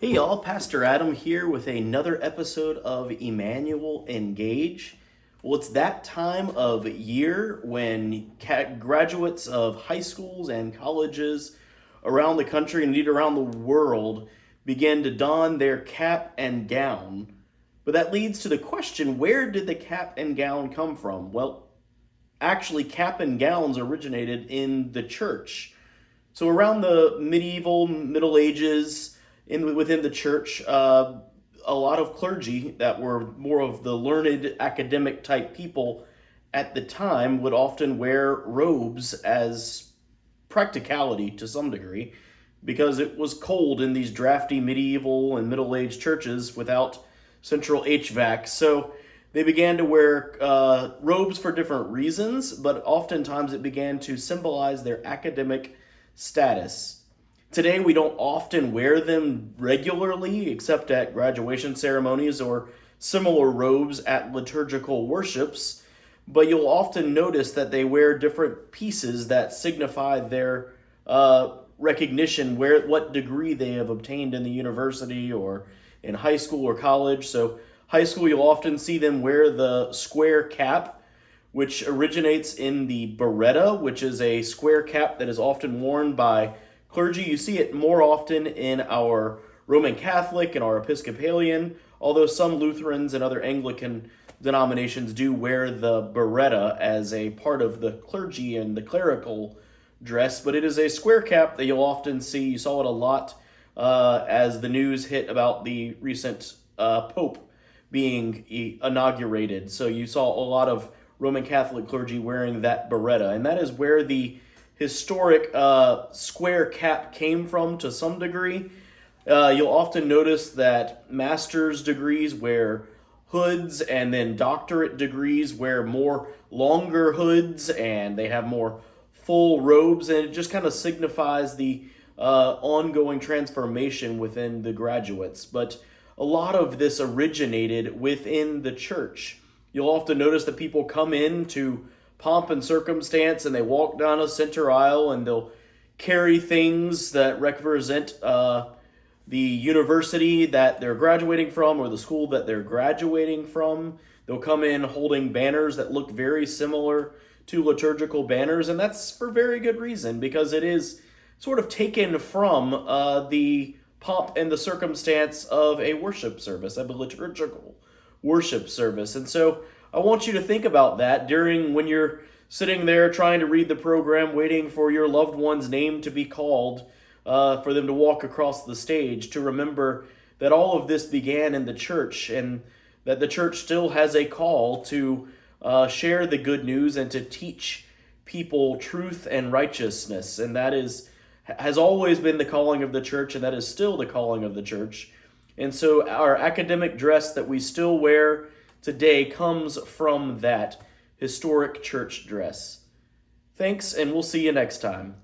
Hey y'all, Pastor Adam here with another episode of Emmanuel Engage. Well, it's that time of year when graduates of high schools and colleges around the country and indeed around the world begin to don their cap and gown. But that leads to the question, where did the cap and gown come from? Well, actually, cap and gowns originated in the church. So around the Middle Ages, within the church, a lot of clergy that were more of the learned academic type people at the time would often wear robes as practicality to some degree because it was cold in these drafty medieval and middle age churches without central HVAC. So they began to wear robes for different reasons, but oftentimes it began to symbolize their academic status. Today, we don't often wear them regularly, except at graduation ceremonies or similar robes at liturgical worships, but you'll often notice that they wear different pieces that signify their recognition, what degree they have obtained in the university or in high school or college. So high school, you'll often see them wear the square cap, which originates in the biretta, which is a square cap that is often worn by clergy. You see it more often in our Roman Catholic and our Episcopalian, although some Lutherans and other Anglican denominations do wear the biretta as a part of the clergy and the clerical dress, but it is a square cap that you'll often see. You saw it a lot as the news hit about the recent Pope being inaugurated. So you saw a lot of Roman Catholic clergy wearing that biretta, and that is where the historic square cap came from to some degree. You'll often notice that master's degrees wear hoods, and then doctorate degrees wear more longer hoods, and they have more full robes, and it just kind of signifies the ongoing transformation within the graduates. But a lot of this originated within the church. You'll often notice that people come in to pomp and circumstance and they walk down a center aisle and they'll carry things that represent the university that they're graduating from or the school that they're graduating from. They'll come in holding banners that look very similar to liturgical banners, and that's for very good reason, because it is sort of taken from the pomp and the circumstance of a worship service, of a liturgical worship service. And so I want you to think about that during when you're sitting there trying to read the program, waiting for your loved one's name to be called, for them to walk across the stage, to remember that all of this began in the church and that the church still has a call to share the good news and to teach people truth and righteousness. And that has always been the calling of the church, and that is still the calling of the church. And so our academic dress that we still wear today comes from that historic church dress. Thanks, and we'll see you next time.